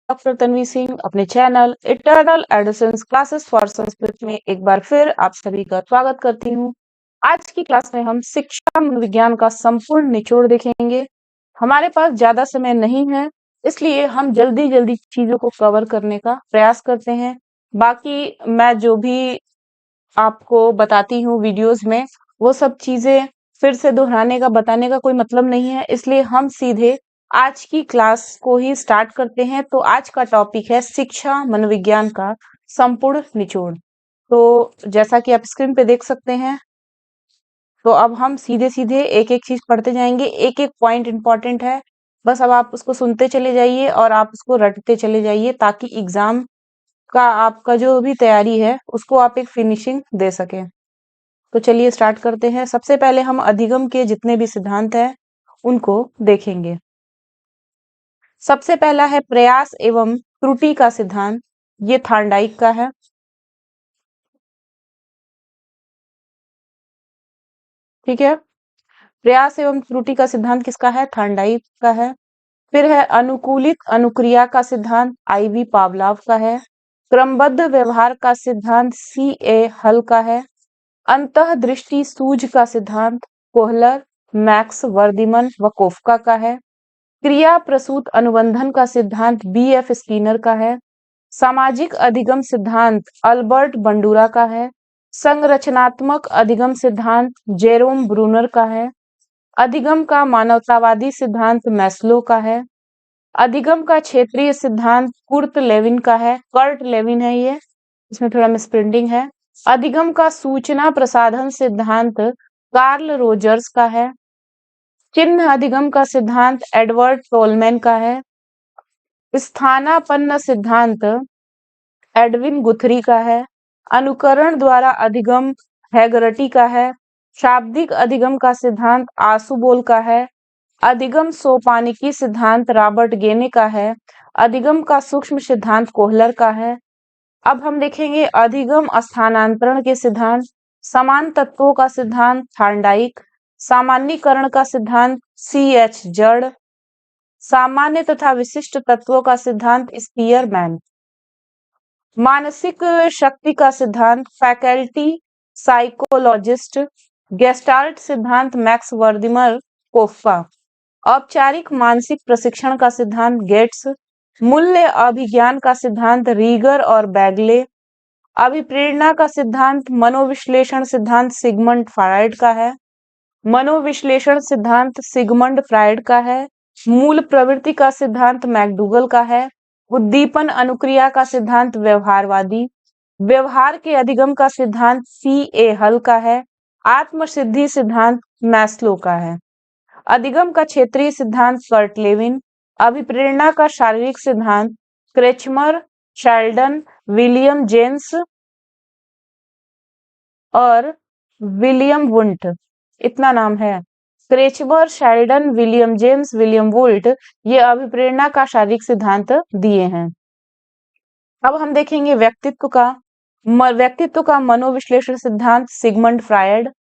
Doctor Tanvi Singh अपने channel eternal editions classes for Sanskrit में एक बार फिर आप सभी का स्वागत करती हूँ। आज की क्लास में हम शिक्षा विज्ञान का संपूर्ण निचोड़ देखेंगे। हमारे पास ज्यादा समय नहीं है, इसलिए हम जल्दी जल्दी चीजों को कवर करने का प्रयास करते हैं। बाकी मैं जो भी आपको बताती हूँ वीडियोस में, वो सब चीजें फिर से दोहराने का बताने का कोई मतलब नहीं है, इसलिए हम सीधे आज की क्लास को ही स्टार्ट करते हैं। तो आज का टॉपिक है शिक्षा मनोविज्ञान का संपूर्ण निचोड़। तो जैसा कि आप स्क्रीन पे देख सकते हैं, तो अब हम सीधे सीधे एक एक चीज पढ़ते जाएंगे। एक एक पॉइंट इंपॉर्टेंट है, बस अब आप उसको सुनते चले जाइए और आप उसको रटते चले जाइए, ताकि एग्जाम का आपका जो भी तैयारी है उसको आप एक फिनिशिंग दे सकें। तो चलिए स्टार्ट करते हैं। सबसे पहले हम अधिगम के जितने भी सिद्धांत हैं उनको देखेंगे। सबसे पहला है प्रयास एवं त्रुटि का सिद्धांत। ये थार्नडाइक का है। ठीक है, प्रयास एवं त्रुटि का सिद्धांत किसका है? थार्नडाइक का है। फिर है अनुकूलित अनुक्रिया का सिद्धांत, आईवी पावलाव का है। क्रमबद्ध व्यवहार का सिद्धांत सीए हल का है। अंतःदृष्टि सूझ का सिद्धांत कोहलर, मैक्स वर्दिमन व कोफका का है। क्रिया प्रसूत अनुबंधन का सिद्धांत बीएफ स्किनर का है। सामाजिक अधिगम सिद्धांत अल्बर्ट बंडूरा का है। संरचनात्मक अधिगम सिद्धांत जेरोम ब्रूनर का है। अधिगम का मानवतावादी सिद्धांत मैस्लो का है। अधिगम का क्षेत्रीय सिद्धांत कुर्ट लेविन का है, कर्ट लेविन है ये, इसमें थोड़ा मिसप्रिंटिंग है। अधिगम का सूचना प्रसाधन सिद्धांत कार्ल रोजर्स का है। चिन्ह अधिगम का सिद्धांत एडवर्ड टोलमैन का है। स्थानापन्न सिद्धांत एडविन गुथरी का है। अनुकरण द्वारा अधिगम हैगरटी का है। शाब्दिक अधिगम का सिद्धांत आसुबोल का है। अधिगम सोपानिकी सिद्धांत रॉबर्ट गेने का है। अधिगम का सूक्ष्म सिद्धांत कोहलर का है। अब हम देखेंगे अधिगम स्थानांतरण के सिद्धांत। समान तत्वों का सिद्धांत थार्नडाइक। सामान्यीकरण का सिद्धांत सीएच जड़। सामान्य तथा विशिष्ट तत्वों का सिद्धांत स्पीयरमैन। मानसिक शक्ति का सिद्धांत फैकल्टी साइकोलॉजिस्ट। गेस्टाल्ट सिद्धांत मैक्स वर्दिमर कोफका। औपचारिक मानसिक प्रशिक्षण का सिद्धांत गेट्स। मूल्य अभिज्ञान का सिद्धांत रीगर और बैगले। अभिप्रेरणा का सिद्धांत मनोविश्लेषण सिद्धांत सिगमंड फ्रायड का है। मनोविश्लेषण सिद्धांत सिगमंड फ्रायड का है। मूल प्रवृत्ति का सिद्धांत मैकडूगल का है। उद्दीपन अनुक्रिया का सिद्धांत व्यवहारवादी। व्यवहार के अधिगम का सिद्धांत सीए हल का है। आत्मसिद्धि सिद्धांत मैस्लो का है। अधिगम का क्षेत्रीय सिद्धांत कर्ट लेविन। अभिप्रेरणा का शारीरिक सिद्धांत क्रेचमर, शेल्डन, विलियम जेम्स और विलियम वुल्ट। इतना नाम है, क्रेचमर, शेल्डन, विलियम जेम्स, विलियम वुल्ट, ये अभिप्रेरणा का शारीरिक सिद्धांत दिए हैं। अब हम देखेंगे व्यक्तित्व का मनोविश्लेषण सिद्धांत सिगमंड फ्रायड।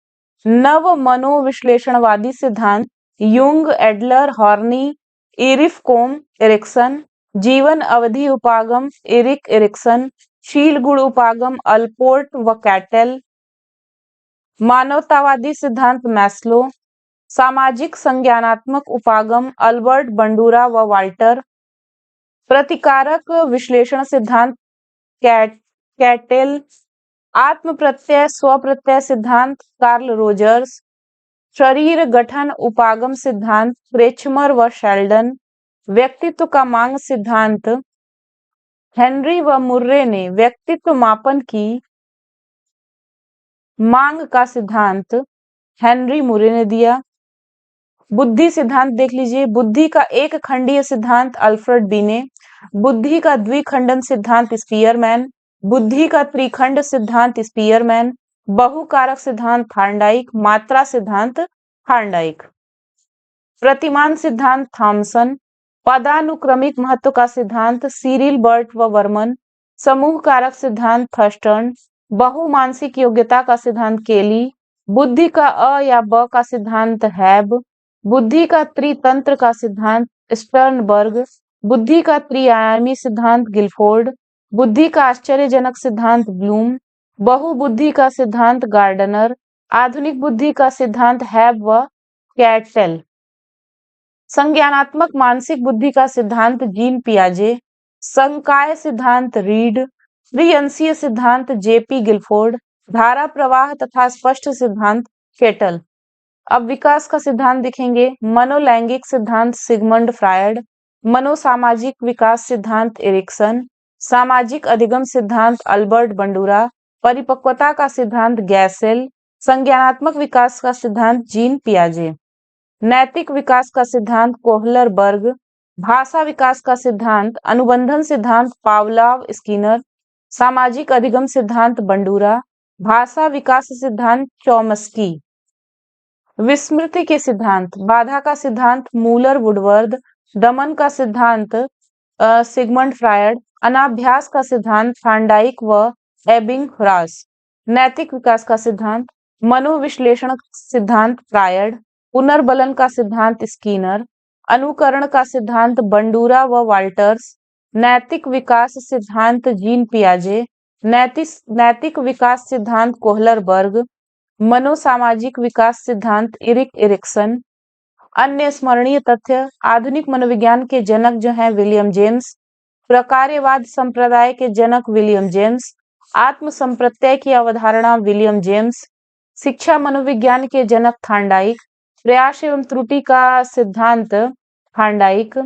नव मनोविश्लेषणवादी सिद्धांत युंग, एडलर, हॉर्नी, इरिफ कोम, एरिक्सन। जीवन अवधि उपागम एरिक एरिक्सन। शील गुण उपागम अल्पोर्ट व कैटेल। मानवतावादी सिद्धांत मैस्लो। सामाजिक संज्ञानात्मक उपागम अल्बर्ट बंडूरा व वाल्टर। प्रतिकारक विश्लेषण सिद्धांत कैटेल। आत्म प्रत्यय स्व प्रत्यय सिद्धांत कार्ल रोजर्स। शरीर गठन उपागम सिद्धांत क्रेचमर व शेल्डन। व्यक्तित्व का मांग सिद्धांत हेनरी व मुर्रे ने। व्यक्तित्व मापन की मांग का सिद्धांत हेनरी मुर्रे ने दिया। बुद्धि सिद्धांत देख लीजिए। बुद्धि का एक खंडीय सिद्धांत अल्फ्रेड बीने। बुद्धि का द्विखंडन सिद्धांत स्पीयरमैन। बुद्धि का त्रिखंड सिद्धांत स्पीयरमैन। बहुकारक सिद्धांत थार्नडाइक। मात्रा सिद्धांत थार्नडाइक। प्रतिमान सिद्धांत थॉमसन। पदानुक्रमिक महत्व का सिद्धांत सीरिल बर्ट व वर्मन। समूह कारक सिद्धांत थर्स्टन। बहुमानसिक योग्यता का सिद्धांत केली। बुद्धि का अ या ब का सिद्धांत हैब। बुद्धि का त्रितंत्र का सिद्धांत स्टर्नबर्ग। बुद्धि का त्रिआयामी सिद्धांत गिलफोर्ड, बुद्धि का आश्चर्यजनक सिद्धांत ब्लूम, बहुबुद्धि का सिद्धांत गार्डनर, आधुनिक बुद्धि का सिद्धांत हैब व कैटल, संज्ञानात्मक मानसिक बुद्धि का सिद्धांत जीन पियाजे, संकाय सिद्धांत रीड, त्रिअंशीय सिद्धांत जेपी गिलफोर्ड, धारा प्रवाह तथा स्पष्ट सिद्धांत केटल। अब विकास का सिद्धांत देखेंगे। मनोलैंगिक सिद्धांत सिगमंड फ्रायड, मनोसामाजिक विकास सिद्धांत एरिक्सन, सामाजिक अधिगम सिद्धांत अल्बर्ट बंडूरा, परिपक्वता का सिद्धांत गैसेल, संज्ञानात्मक विकास का सिद्धांत जीन पियाजे, नैतिक विकास का सिद्धांत कोहलर बर्ग, भाषा विकास का सिद्धांत अनुबंधन सिद्धांत पावलाव स्किनर, सामाजिक अधिगम सिद्धांत बंडूरा, भाषा विकास सिद्धांत चॉम्स्की, विस्मृति के सिद्धांत बाधा का सिद्धांत मूलर वुडवर्ड, दमन का सिद्धांत सिगमंड फ्रायड, अनाभ्यास का सिद्धांत थांडाइक व एबिंगहॉस, नैतिक विकास का सिद्धांत मनोविश्लेषण सिद्धांत फ्रायड, पुनर्बलन का सिद्धांत स्किनर, अनुकरण का सिद्धांत बंडूरा व वाल्टर्स, नैतिक विकास सिद्धांत जीन पियाजे, नैतिक विकास सिद्धांत कोहलर बर्ग, मनोसामाजिक विकास सिद्धांत इरिक एरिक्सन। अन्य स्मरणीय तथ्य, आधुनिक मनोविज्ञान के जनक जो हैं विलियम जेम्स, प्रकार्यवाद संप्रदाय के जनक विलियम जेम्स, आत्म संप्रत्यय की अवधारणा विलियम जेम्स, शिक्षा मनोविज्ञान के जनक थांडाइक, प्रयास एवं त्रुटि का सिद्धांत थांडाइक,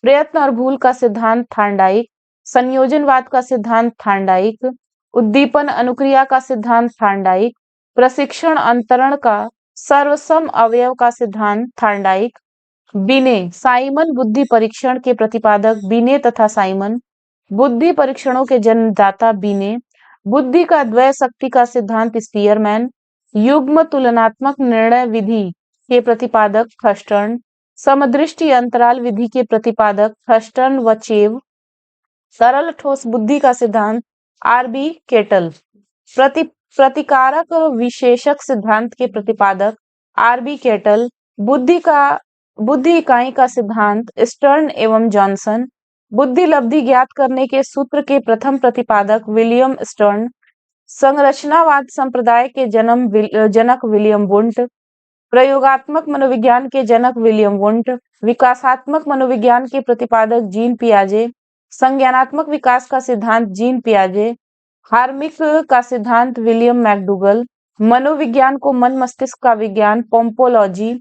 प्रयत्न और भूल का सिद्धांत थांडाइक, संयोजनवाद का सिद्धांत थांडाइक, उद्दीपन अनुक्रिया का सिद्धांत थांडाइक, प्रशिक्षण अंतरण का सर्वसम अवयव का सिद्धांत थांडाइक, बिने साइमन बुद्धि परीक्षण के प्रतिपादक बिने तथा साइमन, बुद्धि परीक्षणों के जन्मदाता बिने, बुद्धि का द्वय शक्ति का सिद्धांत स्पीयरमैन, युग्म तुलनात्मक निर्णय विधि के प्रतिपादक थर्स्टन, समदृष्टि अंतराल विधि के प्रतिपादक थर्स्टन व चेव, सरल ठोस बुद्धि का सिद्धांत आरबी केटल, प्रतिकारक विशेषक सिद्धांत के प्रतिपादक आरबी केटल, बुद्धि इकाई का सिद्धांत स्टर्न एवं जॉनसन, बुद्धि लब्धि ज्ञात करने के सूत्र के प्रथम प्रतिपादक विलियम स्टर्न, संरचनावाद संप्रदाय के जनक विलियम वुंट, प्रयोगात्मक मनोविज्ञान के जनक विलियम वुंट, विकासात्मक मनोविज्ञान के प्रतिपादक जीन पियाजे, संज्ञानात्मक विकास का सिद्धांत जीन पियाजे, हार्मिक का सिद्धांत विलियम मैकडूगल, मनोविज्ञान को मन मस्तिष्क का विज्ञान पोम्पोलॉजी,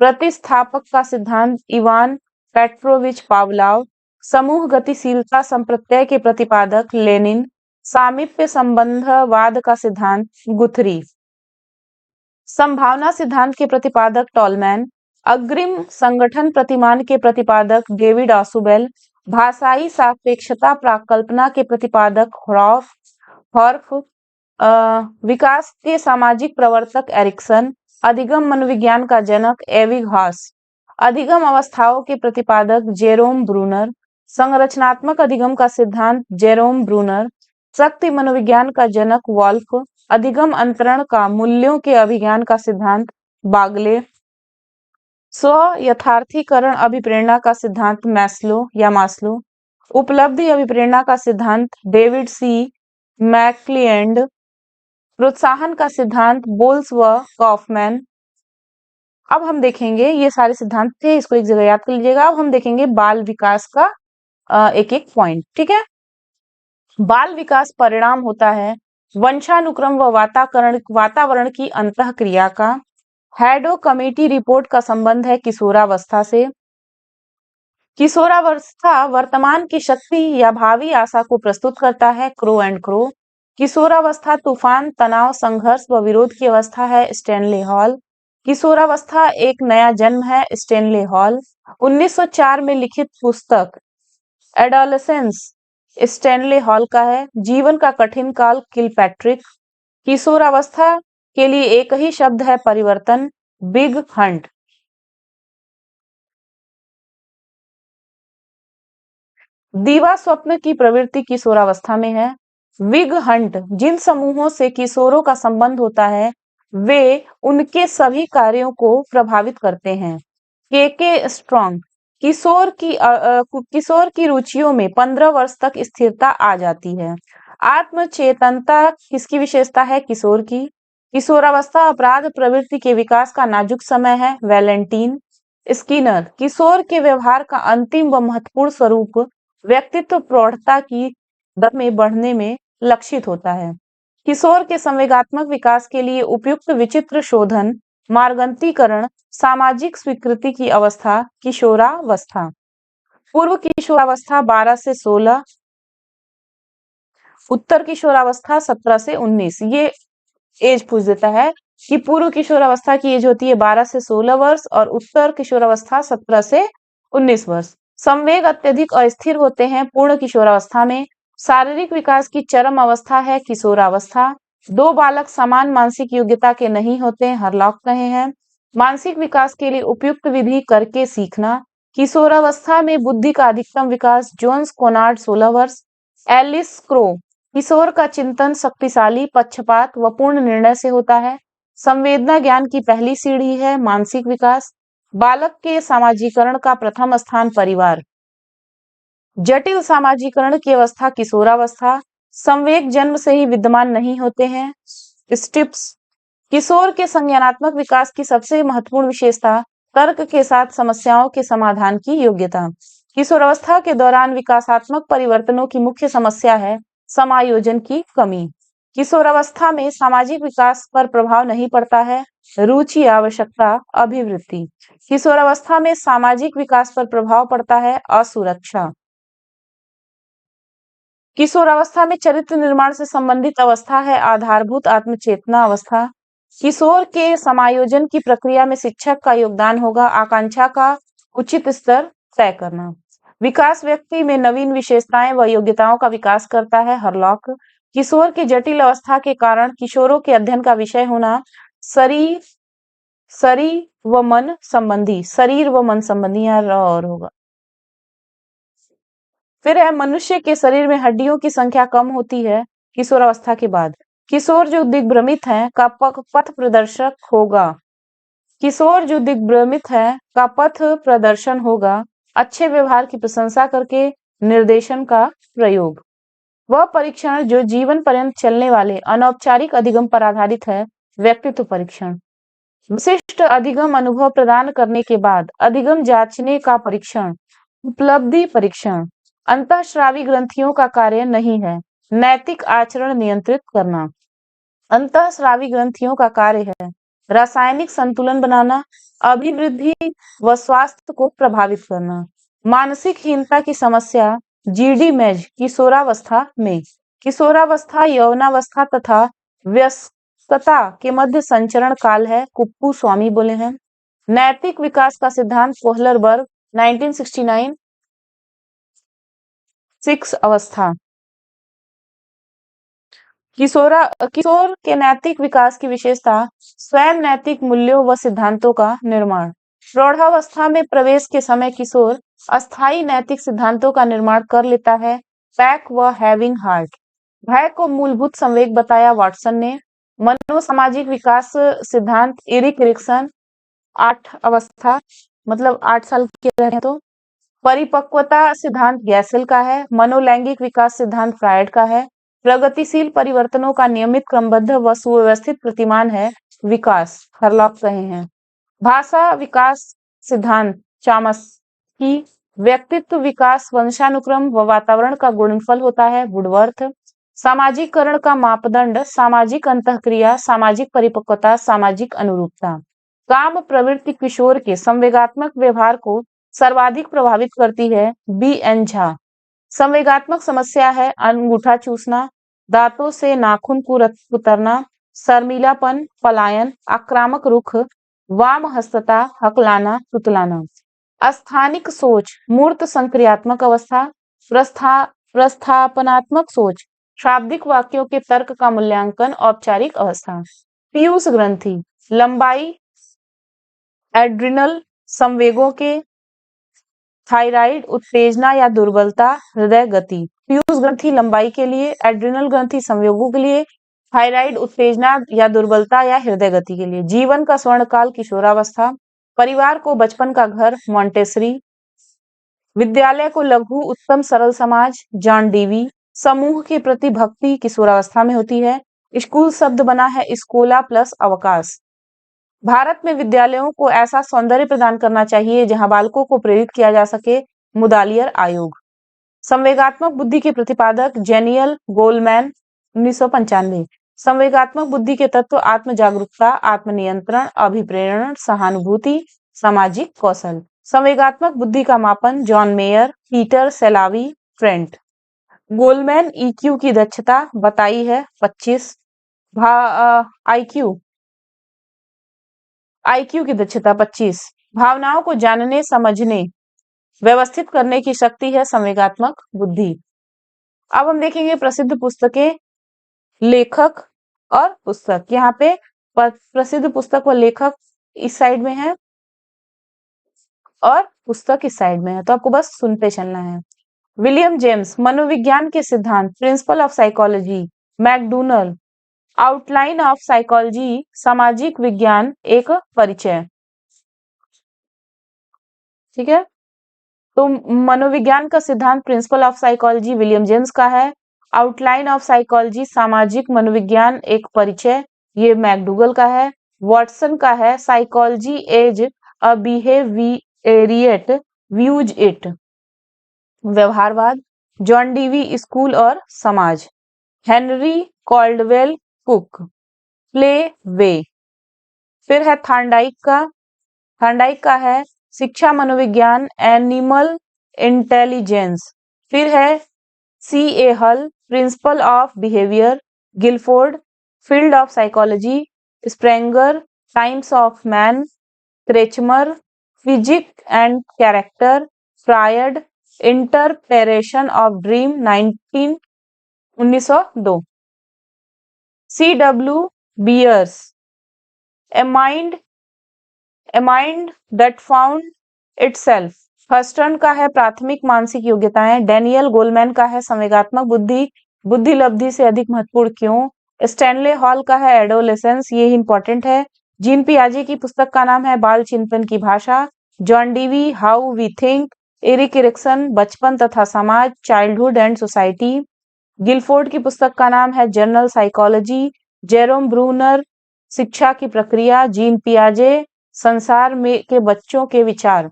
प्रतिस्थापक का सिद्धांत इवान पेट्रोविच पावलाव, समूह गतिशीलता संप्रत्यय के प्रतिपादक लेनिन, सामीप्य संबंधवाद का सिद्धांत गुथरी, संभावना सिद्धांत के प्रतिपादक टॉलमैन, अग्रिम संगठन प्रतिमान के प्रतिपादक डेविड ऑसुबेल, भाषाई सापेक्षता प्राकल्पना के प्रतिपादक हॉर्फ, विकास के सामाजिक प्रवर्तक एरिक्सन, अधिगम मनोविज्ञान का जनक एबिंगहॉस, अधिगम अवस्थाओं के प्रतिपादक जेरोम ब्रूनर, संरचनात्मक अधिगम का सिद्धांत जेरोम ब्रूनर, शक्ति मनोविज्ञान का जनक वॉल्फ, अधिगम अंतरण का मूल्यों के अभिज्ञान का सिद्धांत बागले, स्व यथार्थीकरण अभिप्रेरणा का सिद्धांत मास्लो, उपलब्धि अभिप्रेरणा का सिद्धांत डेविड सी मैक्लिएंड, प्रोत्साहन का सिद्धांत बोल्स व कॉफमैन। अब हम देखेंगे, ये सारे सिद्धांत थे, इसको एक जगह याद कर लीजिएगा। अब हम देखेंगे बाल विकास का एक एक पॉइंट, ठीक है। बाल विकास परिणाम होता है वंशानुक्रम व वातावरण की अंतःक्रिया का। हैडो कमेटी रिपोर्ट का संबंध है किशोरावस्था से। किशोरावस्था वर्तमान की शक्ति या भावी आशा को प्रस्तुत करता है, क्रो एंड क्रो। किशोरावस्था तूफान, तनाव, संघर्ष व विरोध की अवस्था है, स्टैनले हॉल। किशोरावस्था एक नया जन्म है, स्टैनले हॉल। 1904 में लिखित पुस्तक एडोलेसेंस स्टैनले हॉल का है। जीवन का कठिन काल, किलपैट्रिक। किशोरावस्था के लिए एक ही शब्द है, परिवर्तन, बिग हंट। दीवा स्वप्न की प्रवृत्ति किशोरावस्था में है। विग हंट, जिन समूहों से किशोरों का संबंध होता है वे उनके सभी कार्यों को प्रभावित करते हैं। के स्ट्रॉन्ग, किशोर की रुचियों में 15 वर्ष तक स्थिरता आ जाती है। आत्मचेतनता किसकी विशेषता है? किशोर की। किशोरावस्था अपराध प्रवृत्ति के विकास का नाजुक समय है। Valentine Skinner. किशोर के व्यवहार का अंतिम व महत्वपूर्ण स्वरूप व्यक्तित्व प्रौढ़ता की दर में बढ़ने में लक्षित होता है। किशोर के संवेगात्मक विकास के लिए उपयुक्त विचित्र शोधन, मार्गंतीकरण, सामाजिक स्वीकृति की अवस्था किशोरावस्था। पूर्व किशोरावस्था 12 से 16, उत्तर किशोरावस्था 17 से 19। ये एज पूछ देता है कि पूर्व किशोरावस्था की एज होती है 12 से 16 वर्ष और उत्तर किशोरावस्था 17 से 19 वर्ष। संवेग अत्यधिक अस्थिर होते हैं पूर्ण किशोरावस्था में। शारीरिक विकास की चरम अवस्था है किशोरावस्था। दो बालक समान मानसिक योग्यता के नहीं होते, हरलॉक कहे हैं। मानसिक विकास के लिए उपयुक्त विधि करके सीखना। किशोरावस्था में बुद्धि का अधिकतम विकास जोन्स कोनार्ड 16 वर्ष। Alice crow. किशोर का चिंतन शक्तिशाली, पक्षपात व पूर्ण निर्णय से होता है। संवेदना ज्ञान की पहली सीढ़ी है। मानसिक विकास। बालक के सामाजीकरण का प्रथम स्थान परिवार। जटिल सामाजीकरण की अवस्था किशोरावस्था। संवेग जन्म से ही विद्यमान नहीं होते हैं। स्टिप्स। किशोर के संज्ञानात्मक विकास की सबसे महत्वपूर्ण विशेषता तर्क के साथ समस्याओं के समाधान की योग्यता। किशोरावस्था के दौरान विकासात्मक परिवर्तनों की मुख्य समस्या है समायोजन की कमी। किशोरावस्था में सामाजिक विकास पर प्रभाव नहीं पड़ता है। रुचि, आवश्यकता, अभिवृत्ति। किशोरावस्था में सामाजिक विकास पर प्रभाव पड़ता है असुरक्षा। किशोरावस्था में चरित्र निर्माण से संबंधित अवस्था है आधारभूत आत्मचेतना अवस्था। किशोर के समायोजन की प्रक्रिया में शिक्षक का योगदान होगा आकांक्षा का उचित स्तर तय करना। विकास व्यक्ति में नवीन विशेषताएं व योग्यताओं का विकास करता है, हरलॉक। किशोर की जटिल अवस्था के कारण किशोरों के अध्ययन का विषय होना शरीर व मन संबंधी यहाँ और होगा। फिर है मनुष्य के शरीर में हड्डियों की संख्या कम होती है किशोरावस्था के बाद। किशोर जो दिग्भ्रमित है का पथ प्रदर्शक होगा। किशोर जो दिग्भ्रमित है का पथ प्रदर्शन होगा अच्छे व्यवहार की प्रशंसा करके निर्देशन का प्रयोग। वह परीक्षण जो जीवन पर्यंत चलने वाले अनौपचारिक अधिगम पर आधारित है, व्यक्तित्व परीक्षण। विशिष्ट अधिगम अनुभव प्रदान करने के बाद अधिगम जांचने का परीक्षण, उपलब्धि परीक्षण। अंतःस्रावी ग्रंथियों का कार्य नहीं है नैतिक आचरण नियंत्रित करना। अंतःस्रावी ग्रंथियों का कार्य है रासायनिक संतुलन बनाना, अभिवृद्धि व स्वास्थ्य को प्रभावित करना। मानसिक हीनता की समस्या जीडी मेज किशोरावस्था में। किशोरावस्था यौवनावस्था तथा वयस्कता के मध्य संचरण काल है, कुप्पू स्वामी बोले हैं। नैतिक विकास का सिद्धांत कोहलरबर्ग 1969। 6 अवस्था। किशोर के नैतिक विकास की विशेषता स्वयं नैतिक मूल्यों व सिद्धांतों का निर्माण। प्रौढ़ावस्था में प्रवेश के समय किशोर अस्थायी नैतिक सिद्धांतों का निर्माण कर लेता है। पैक व हैविंग हार्ट। भय को मूलभूत संवेग बताया वाटसन ने। मनोसामाजिक विकास सिद्धांत इरिक एरिक्सन 8 अवस्था, मतलब 8 साल के रहे तो। परिपक्वता सिद्धांत गैसेल का है। मनोलैंगिक विकास सिद्धांत फ्रायड का है। प्रगतिशील परिवर्तनों का नियमित क्रमबद्ध व सुव्यवस्थित प्रतिमान है विकास, हरलॉक कहे हैं। भाषा विकास सिद्धांत चामस्की। व्यक्तित्व विकास वंशानुक्रम व वातावरण का गुणनफल होता है, वुडवर्थ। सामाजिकरण का मापदंड सामाजिक अंतःक्रिया, सामाजिक परिपक्वता, सामाजिक अनुरूपता। काम प्रवृत्ति किशोर के संवेगात्मक व्यवहार को सर्वाधिक प्रभावित करती है, बी.एन. झा। संवेगात्मक समस्या है अंगूठा चूसना, दांतों से नाखून कुतरना, शर्मीलापन, पलायन, आक्रामक रुख, वाम हस्तता, हकलाना, तुतलाना। अस्थानिक सोच मूर्त संक्रियात्मक अवस्था। प्रस्थापनात्मक सोच शाब्दिक वाक्यों के तर्क का मूल्यांकन, औपचारिक अवस्था। पीयूष ग्रंथि लंबाई, एड्रिनल संवेगों के, थायराइड उत्तेजना या दुर्बलता, हृदय गति। पीयूष ग्रंथि लंबाई के लिए, एड्रिनल ग्रंथि संवेगों के लिए, थायराइड उत्तेजना या दुर्बलता या हृदय गति के लिए। जीवन का स्वर्णकाल किशोरावस्था। परिवार को बचपन का घर, मॉन्टेसरी। विद्यालय को लघु उत्तम सरल समाज जॉन डीवी। समूह के प्रति भक्ति किशोरावस्था में होती है। स्कूल शब्द बना है स्कूला प्लस अवकाश। भारत में विद्यालयों को ऐसा सौंदर्य प्रदान करना चाहिए जहां बालकों को प्रेरित किया जा सके। मुदालियर आयोग। संवेगात्मक बुद्धि के प्रतिपादक जेनियल गोलमैन 1995। संवेगात्मक बुद्धि के तत्व आत्म जागरूकता, आत्मनियंत्रण, अभिप्रेरण, सहानुभूति, सामाजिक कौशल। संवेगात्मक बुद्धि का मापन जॉन मेयर, पीटर सेलावी, फ्रेंट। गोलमैन ईक्यू की दक्षता बताई है 25। आईक्यू आईक्यू की दक्षता 25। भावनाओं को जानने, समझने, व्यवस्थित करने की शक्ति है संवेगात्मक बुद्धि। अब हम देखेंगे प्रसिद्ध पुस्तकें, लेखक और पुस्तक। यहाँ पे प्रसिद्ध पुस्तक व लेखक इस साइड में है और पुस्तक इस साइड में है, तो आपको बस सुनते चलना है। विलियम जेम्स, मनोविज्ञान के सिद्धांत, principle of psychology. McDonnell, outline of psychology, सामाजिक विज्ञान एक परिचय। ठीक है, तो मनोविज्ञान का सिद्धांत principle of psychology William James का है। आउटलाइन ऑफ साइकोलॉजी सामाजिक मनोविज्ञान एक परिचय, ये मैकडूगल का है। वॉटसन का है psychology as a behaviourist views it, व्यवहारवाद। जॉन डीवी, स्कूल और समाज। Henry Caldwell Cook, play way. फिर है थार्नडाइक का है शिक्षा मनोविज्ञान, एनिमल इंटेलिजेंस। फिर है C A Hull, principle of behaviour. Guilford, field of psychology. Spranger, times of man. Kretschmer, physique and character. Freud, interpretation of dream 1902। C W Beers, a mind that found itself. Huston का है प्राथमिक मानसिक योग्यताएं। Daniel Goleman का है संवेगात्मक बुद्धि, बुद्धि लब्धि से अधिक महत्वपूर्ण क्यों। स्टैनले हॉल का है एडोलेसेंस, ये इंपॉर्टेंट है। जीन पियाजे की पुस्तक का नाम है बाल चिंतन की भाषा। John Dewey, how we think. Eric Erikson, बचपन तथा समाज, चाइल्डहुड एंड सोसाइटी। गिलफोर्ड की पुस्तक का नाम है जनरल साइकोलॉजी। जेरोम ब्रूनर, शिक्षा की प्रक्रिया। जीन पियाजे, संसार में के बच्चों के विचार।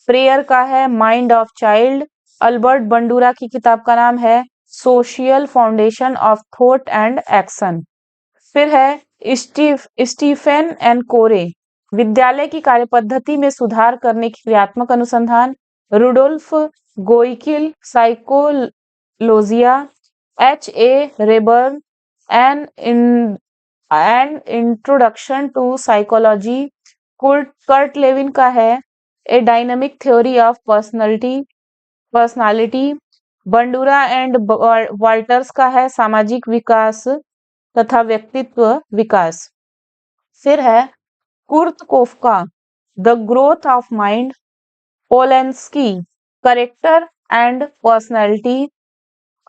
प्रेयर का है mind of child. Albert Bandura की किताब का नाम है social foundation of thought and action. फिर है स्टीफेन एंड कोरे, विद्यालय की कार्यपद्धति में सुधार करने की क्रियात्मक अनुसंधान। Rudolf Goeckel, psychologia. H A Rayburn, an introduction to psychology. Kurt Lewin का है a dynamic theory of personality. Bandura and Walters का है सामाजिक विकास तथा व्यक्तित्व विकास। फिर है Kurt Koffka, the growth of mind. Polansky, character and personality.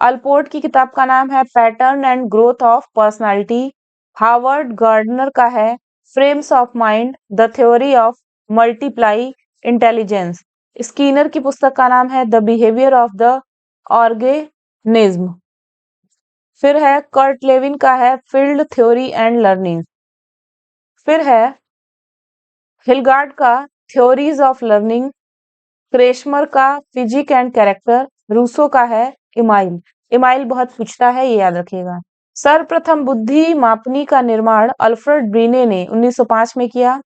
Allport की किताब का नाम है pattern and growth of personality. Harvard Gardner का है frames of mind, the theory of multiply intelligence. Skinner की पुस्तक का नाम है the behaviour of the organism. फिर है कर्ट लेविन का है फील्ड थ्योरी एंड लर्निंग। फिर है हिलगार्ड का थ्योरीज ऑफ लर्निंग। क्रेशमर का फिजिक एंड कैरेक्टर। रूसो का है इमाइल बहुत पूछता है, ये याद रखिएगा। सर्वप्रथम बुद्धि मापनी का निर्माण अल्फ्रेड ब्रीने ने 1905 में किया।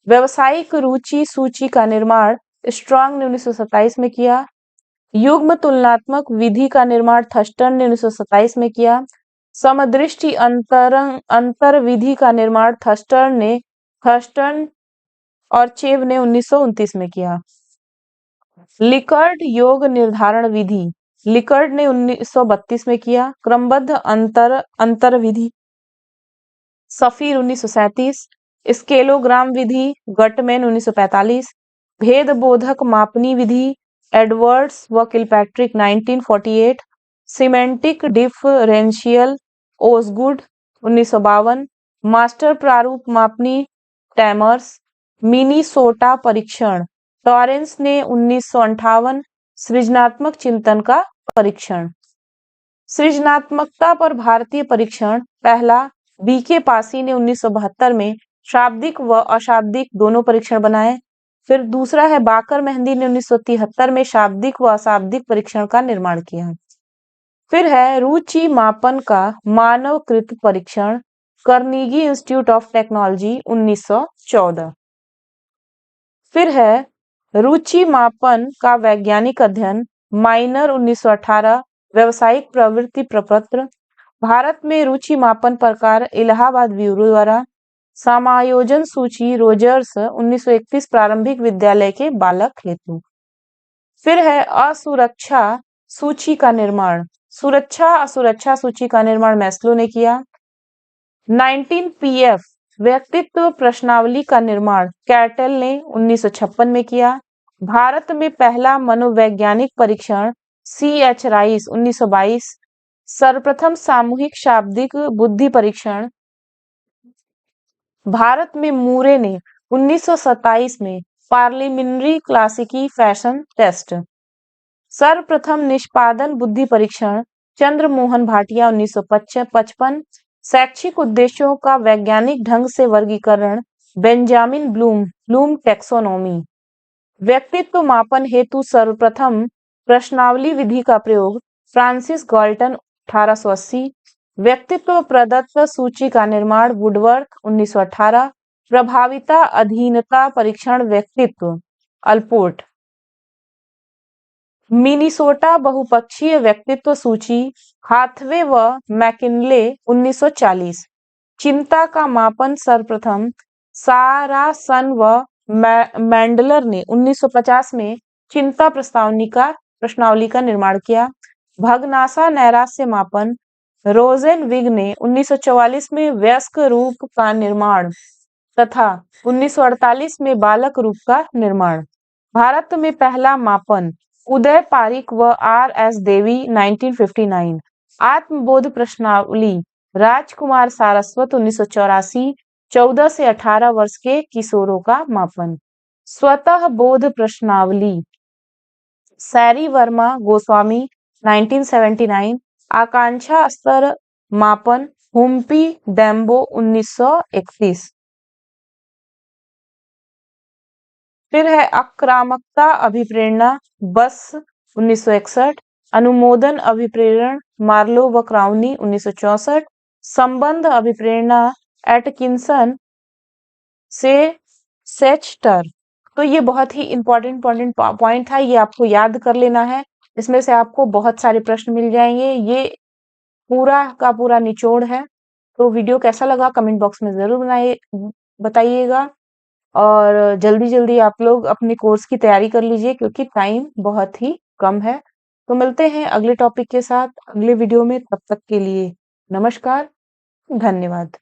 व्यवसायिक रुचि सूची का निर्माण स्ट्रॉन्ग ने 1927 में किया। युग्म तुलनात्मक विधि का निर्माण थर्स्टन ने 1927 में किया। समदृष्टि अंतर विधि का निर्माण थर्स्टन और चेव ने 1929 में किया। लिकर्ट योग निर्धारण विधि लिकर्ट ने 1932 में किया। क्रमबद्ध अंतर विधि सफीर 1937। स्केलोग्राम विधि गटमैन 1945। भेद बोधक मापनी विधि एडवर्ड्स व Kilpatrick 1948। Semantic differential Osgood 1952। Master प्रारूप मापनी टैमर्स। मिनीसोटा परीक्षण टॉरेंस ने 1958। सृजनात्मक चिंतन का परीक्षण। सृजनात्मकता पर भारतीय परीक्षण पहला बीके पासी ने 1972 में शाब्दिक व अशाब्दिक दोनों परीक्षण बनाए। फिर दूसरा है बाकर मेहंदी ने 1973 में शाब्दिक व अशाब्दिक परीक्षण का निर्माण किया। फिर है रुचि मापन का मानवकृत परीक्षण, कार्नेगी इंस्टीट्यूट ऑफ टेक्नोलॉजी 1914। फिर है रुचि मापन का वैज्ञानिक अध्ययन, माइनर 1918, व्यावसायिक प्रवृत्ति प्रपत्र। भारत में रुचि मापन प्रकार इलाहाबाद ब्यूरो द्वारा। समायोजन सूची रोजर्स 1931 प्रारंभिक विद्यालय के बालक हेतु। फिर है असुरक्षा सूची का निर्माण, सुरक्षा असुरक्षा सूची का निर्माण मैस्लो ने किया। 19 पीएफ व्यक्तित्व प्रश्नावली का निर्माण कैटल ने 1956 में किया। भारत में पहला मनोवैज्ञानिक परीक्षण CH राइस 1922। सर्वप्रथम सामूहिक शाब्दिक बुद्धि परीक्षण भारत में मूरे ने 1927 में पार्लिमिनरी क्लासिकी फैशन टेस्ट। सर्वप्रथम निष्पादन बुद्धि परीक्षण चंद्रमोहन भाटिया 1955। शैक्षिक उद्देश्यों का वैज्ञानिक ढंग से वर्गीकरण बेंजामिन ब्लूम टैक्सोनॉमी। व्यक्तित्व मापन हेतु सर्वप्रथम प्रश्नावली विधि का प्रयोग फ्रांसिस गाल्टन 1880। व्यक्तित्व प्रदत्त सूची का निर्माण वुडवर्थ 1918। प्रभाविता अधीनता परीक्षण व्यक्तित्व अल्पोर्ट। मिनीसोटा बहुपक्षीय व्यक्तित्व सूची हाथवे व मैकिनले 1940। चिंता का मापन सर्वप्रथम सारासन व मैंडलर ने 1950 में चिंता प्रश्नावली का निर्माण किया। भगनासा नैराश्य मापन रोजेनविग ने 1944 में वयस्क रूप का निर्माण तथा 1948 में बालक रूप का निर्माण। भारत में पहला मापन उदय पारिक व RS देवी 1959। आत्मबोध प्रश्नावली राजकुमार सारस्वत 1984। 14 से 18 वर्ष के किशोरों का मापन। स्वतः बोध प्रश्नावली सैरी वर्मा गोस्वामी 1979। आकांक्षा स्तर मापन हुम्पी डेम्बो 1931। फिर है आक्रामकता अभिप्रेरणा बस 1961। अनुमोदन अभिप्रेरण मार्लो व क्राउनी 1964। संबंध अभिप्रेरणा एटकिंसन से सेचटर। तो ये बहुत ही इंपॉर्टेंट पॉइंट था, ये आपको याद कर लेना है। इसमें से आपको बहुत सारे प्रश्न मिल जाएंगे। ये पूरा का पूरा निचोड़ है। तो वीडियो कैसा लगा कमेंट बॉक्स में जरूर बताइएगा और जल्दी जल्दी आप लोग अपने कोर्स की तैयारी कर लीजिए क्योंकि टाइम बहुत ही कम है। तो मिलते हैं अगले टॉपिक के साथ अगले वीडियो में। तब तक के लिए नमस्कार, धन्यवाद।